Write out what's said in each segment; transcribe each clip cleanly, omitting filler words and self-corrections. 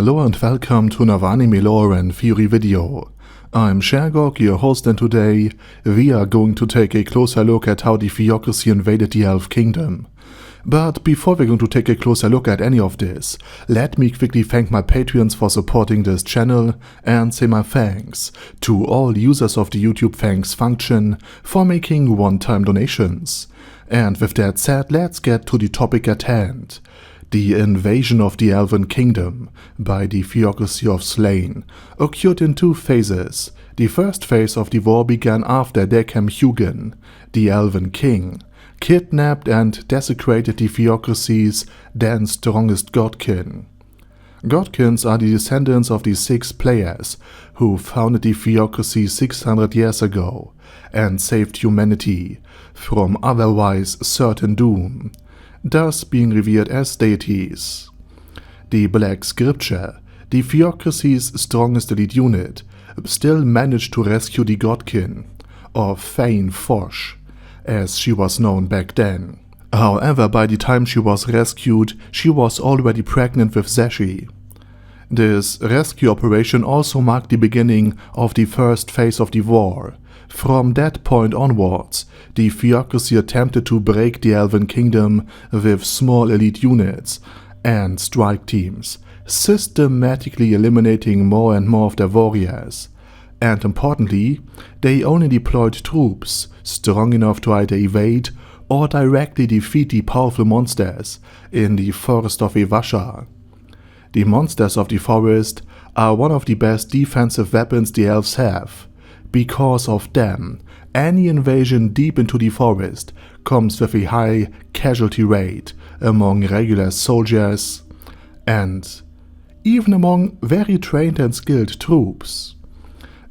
Hello and welcome to another anime lore and theory video. I'm Shergog, your host, and today we are going to take a closer look at how the Theocracy invaded the Elf Kingdom. But before we're going to take a closer look at any of this, let me quickly thank my Patreons for supporting this channel and say my thanks to all users of the YouTube thanks function for making one-time donations. And with that said, let's get to the topic at hand. The invasion of the Elven Kingdom by the Theocracy of Slane occurred in two phases. The first phase of the war began after Hugin, the Elven King, kidnapped and desecrated the Theocracy's then strongest godkin. Godkins are the descendants of the 6 players who founded the Theocracy 600 years ago and saved humanity from otherwise certain doom, thus being revered as deities. The Black Scripture, the Theocracy's strongest elite unit, still managed to rescue the godkin, or Fane Fosh, as she was known back then. However, by the time she was rescued, she was already pregnant with Zeshi. This rescue operation also marked the beginning of the first phase of the war. From that point onwards, the Theocracy attempted to break the Elven Kingdom with small elite units and strike teams, systematically eliminating more and more of their warriors. And importantly, they only deployed troops strong enough to either evade or directly defeat the powerful monsters in the Forest of Evasha. The monsters of the forest are one of the best defensive weapons the elves have. Because of them, any invasion deep into the forest comes with a high casualty rate among regular soldiers and even among very trained and skilled troops.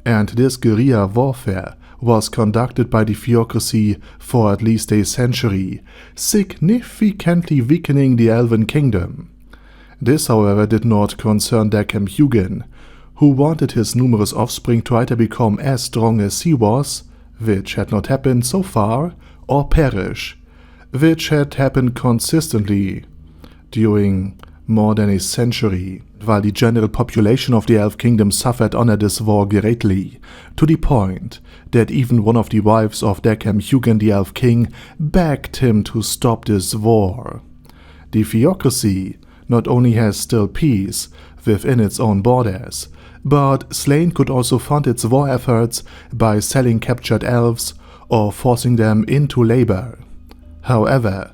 And this guerrilla warfare was conducted by the Theocracy for at least a century, significantly weakening the Elven Kingdom. This, however, did not concern Hugin, who wanted his numerous offspring to either become as strong as he was, which had not happened so far, or perish, which had happened consistently during more than a century, while the general population of the Elf Kingdom suffered under this war greatly, to the point that even one of the wives of Hugin, the Elf King, begged him to stop this war. The Theocracy not only has still peace within its own borders, but Slane could also fund its war efforts by selling captured elves or forcing them into labor. However,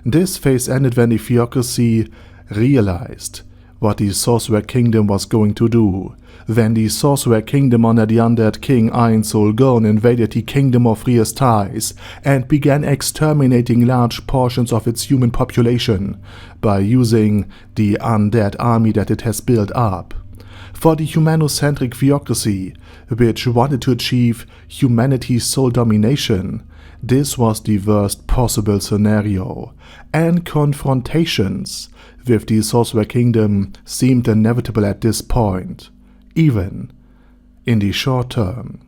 this phase ended when the Theocracy realized what the Sorcerer Kingdom was going to do, when the Sorcerer Kingdom under the undead king Ainsulgon invaded the Kingdom of Riestais and began exterminating large portions of its human population by using the undead army that it has built up. For the humanocentric Theocracy, which wanted to achieve humanity's sole domination, this was the worst possible scenario, and confrontations with the Sorcerer Kingdom seemed inevitable at this point, even in the short term.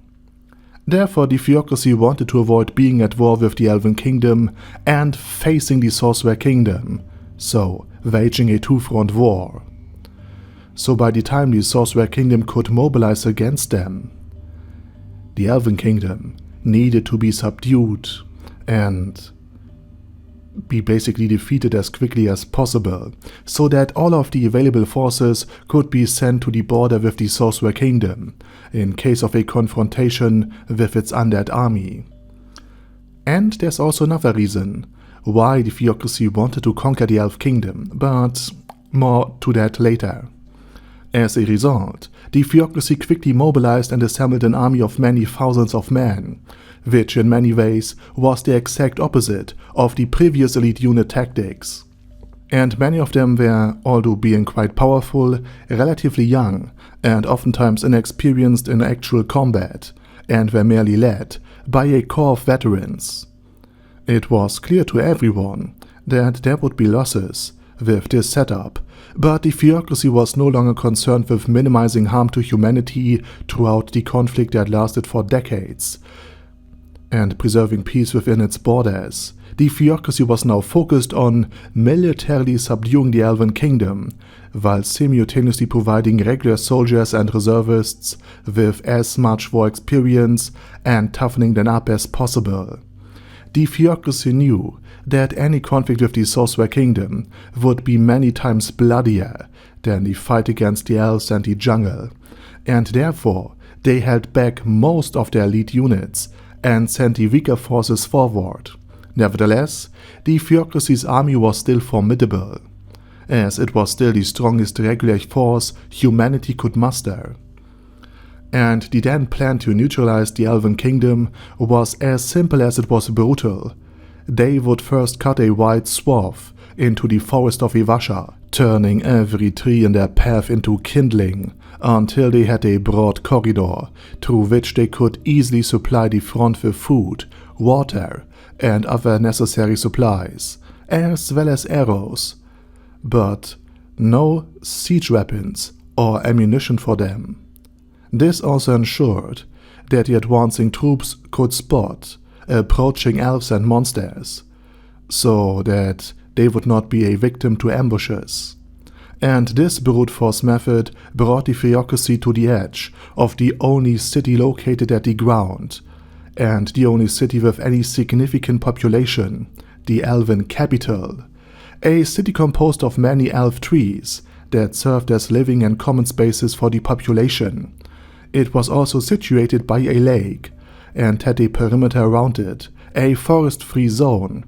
Therefore, the Theocracy wanted to avoid being at war with the Elven Kingdom and facing the Sorcerer Kingdom, so waging a two-front war. So by the time the Sorcerer Kingdom could mobilize against them, the Elven Kingdom needed to be subdued and be basically defeated as quickly as possible, so that all of the available forces could be sent to the border with the Sorcerer Kingdom, in case of a confrontation with its undead army. And there's also another reason why the Theocracy wanted to conquer the Elf Kingdom, but more to that later. As a result, the Theocracy quickly mobilized and assembled an army of many thousands of men, which in many ways was the exact opposite of the previous elite unit tactics. And many of them were, although being quite powerful, relatively young and oftentimes inexperienced in actual combat, and were merely led by a core of veterans. It was clear to everyone that there would be losses with this setup, but the Theocracy was no longer concerned with minimizing harm to humanity throughout the conflict that lasted for decades. and preserving peace within its borders, the Theocracy was now focused on militarily subduing the Elven Kingdom, while simultaneously providing regular soldiers and reservists with as much war experience and toughening them up as possible. The Theocracy knew that any conflict with the Sorcerer Kingdom would be many times bloodier than the fight against the elves and the jungle, and therefore they held back most of their elite units and sent the weaker forces forward. Nevertheless, the Theocracy's army was still formidable, as it was still the strongest regular force humanity could muster. And the then plan to neutralize the Elven Kingdom was as simple as it was brutal. They would first cut a wide swath into the forest of Ivasha, turning every tree in their path into kindling, until they had a broad corridor through which they could easily supply the front with food, water, and other necessary supplies, as well as arrows, but no siege weapons or ammunition for them. This also ensured that the advancing troops could spot approaching elves and monsters, so that they would not be a victim to ambushes. And this brute force method brought the Theocracy to the edge of the only city located at the ground, and the only city with any significant population, the Elven capital, a city composed of many elf trees that served as living and common spaces for the population. It was also situated by a lake, and had a perimeter around it, a forest-free zone,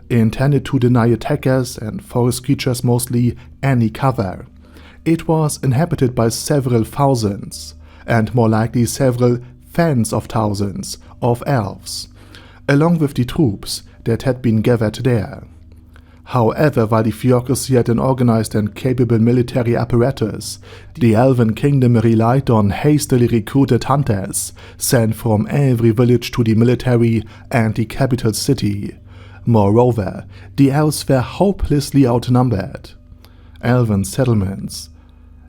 intended to deny attackers and forest creatures mostly any cover. It was inhabited by several thousands, and more likely several tens of thousands, of elves, along with the troops that had been gathered there. However, while the Theocracy had an organized and capable military apparatus, the Elven Kingdom relied on hastily recruited hunters sent from every village to the military and the capital city. Moreover, the elves were hopelessly outnumbered. Elven settlements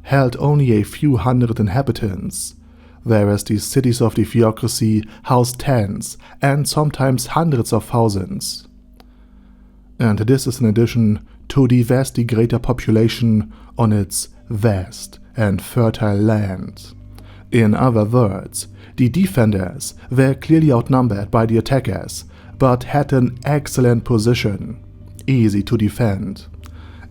held only a few hundred inhabitants, whereas the cities of the Theocracy housed tens and sometimes hundreds of thousands. And this is in addition to the vastly greater population on its vast and fertile land. In other words, the defenders were clearly outnumbered by the attackers, but had an excellent position, easy to defend.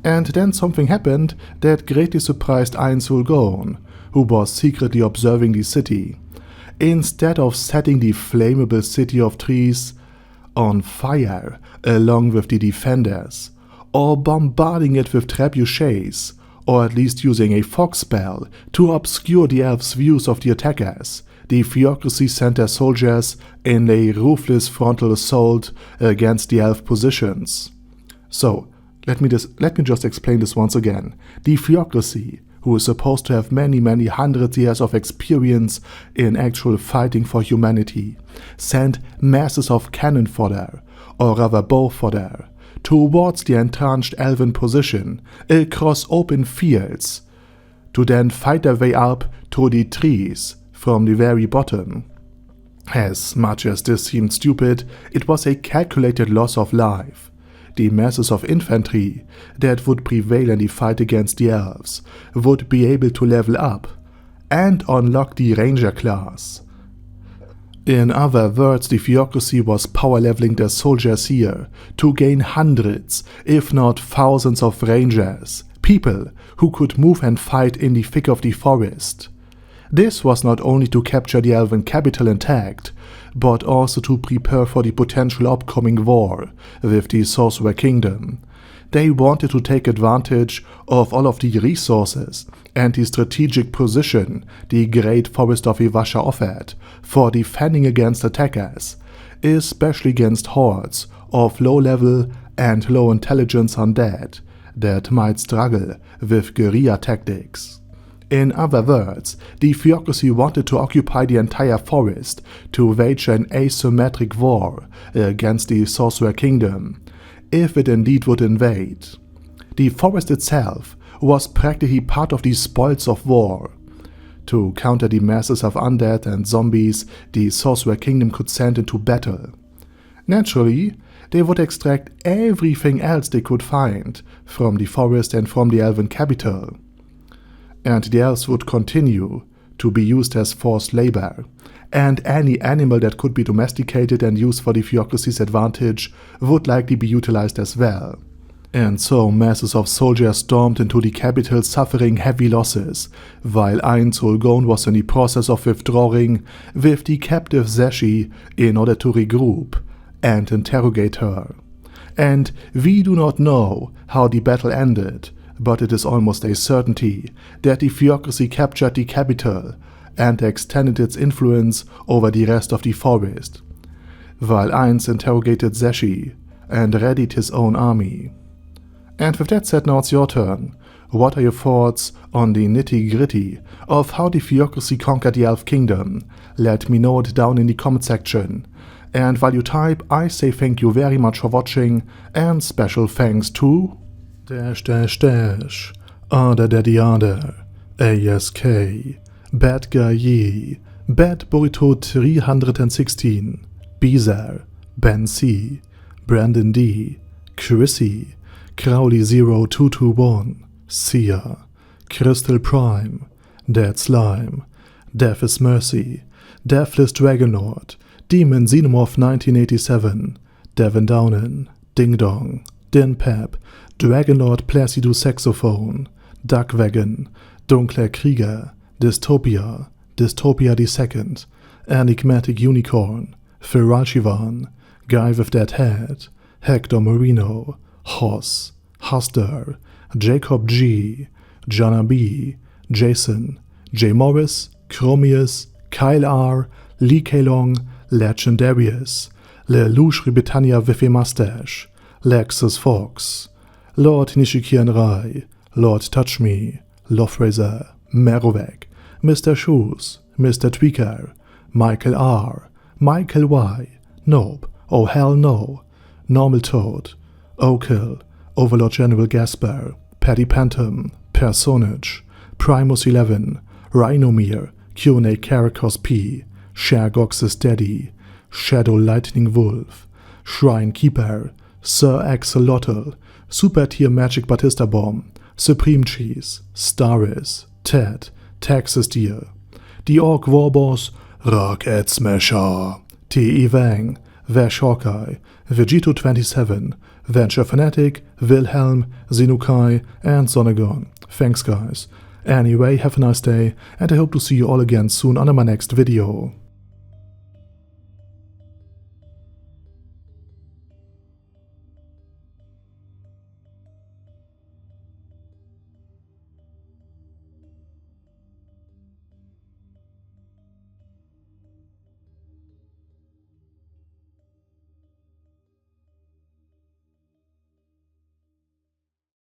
And then something happened that greatly surprised Ainsul Gorn, who was secretly observing the city. Instead of setting the flammable city of trees on fire along with the defenders, or bombarding it with trebuchets, or at least using a fog spell to obscure the elves' views of the attackers, the Theocracy sent their soldiers in a ruthless frontal assault against the elf positions. So, let me just explain this once again. The Theocracy, who is supposed to have many hundred years of experience in actual fighting for humanity, sent masses of cannon fodder, or rather bow fodder, towards the entrenched elven position across open fields, to then fight their way up through the trees from the very bottom. As much as this seemed stupid, it was a calculated loss of life. The masses of infantry that would prevail in the fight against the elves would be able to level up and unlock the ranger class. In other words, the Theocracy was power leveling their soldiers here to gain hundreds, if not thousands of rangers, people who could move and fight in the thick of the forest. This was not only to capture the elven capital intact, but also to prepare for the potential upcoming war with the Sorcerer Kingdom. They wanted to take advantage of all of the resources and the strategic position the great forest of Ivasha offered for defending against attackers, especially against hordes of low-level and low-intelligence undead that might struggle with guerrilla tactics. In other words, the Theocracy wanted to occupy the entire forest to wage an asymmetric war against the Sorcerer Kingdom, if it indeed would invade. The forest itself was practically part of the spoils of war. to counter the masses of undead and zombies the Sorcerer Kingdom could send into battle. Naturally, they would extract everything else they could find from the forest and from the elven capital. And the elves would continue to be used as forced labor, and any animal that could be domesticated and used for the Theocracy's advantage would likely be utilized as well. And so masses of soldiers stormed into the capital suffering heavy losses, while Ainz Ulgon was in the process of withdrawing with the captive Zeshi in order to regroup and interrogate her. And we do not know how the battle ended, but it is almost a certainty that the Theocracy captured the capital and extended its influence over the rest of the forest, while Ainz interrogated Zeshi and readied his own army. And with that said, now it's your turn. What are your thoughts on the nitty-gritty of how the Theocracy conquered the Elf Kingdom? Let me know it down in the comment section. And while you type, I say thank you very much for watching, and special thanks to Ada Daddy Ada, ASK, Bad Guy Yee, Bad Burrito 316, Beezer, Ben C, Brandon D, Chrissy, Crowley 0221, Sia, Crystal Prime, Dead Slime, Death is Mercy, Deathless Dragonlord, Demon Xenomorph 1987, Devin Downen, Ding Dong, Din Pep, Dragonlord Placido Saxophone, Duckwagon, Dunkler Krieger, Dystopia, Dystopia II, Enigmatic Unicorn, Feral Shivan, Guy with Dead Head, Hector Marino, Hoss, Huster, Jacob G, Jana B, Jason, J. Morris, Chromius, Kyle R, Lee K-Long, Legendarius, Lelouch Britannia with a Mustache, Lexus Fox, Lord Nishikian Rai, Lord Touch Me, Lofrazer, Merovec, Mr. Shoes, Mr. Tweaker, Michael R, Michael Y, Nope, Oh Hell No, Normal Toad, Okill, Overlord General Gasper, Paddy Pantom, Personage, Primus 11, Rhinomere, Q&A Caracos P, Shergox's Daddy, Shadow Lightning Wolf, Shrine Keeper, Sir Axolotl, Super Tier Magic Batista Bomb, Supreme Cheese, Staris, Ted, Texas Deer, The Orc Warboss, Rocket Smasher, T.E. Wang, Vash Hawkeye, Vegito 27, Venture Fanatic, Wilhelm, Zenukai, and Sonegon. Thanks guys. Anyway, have a nice day, and I hope to see you all again soon on my next video.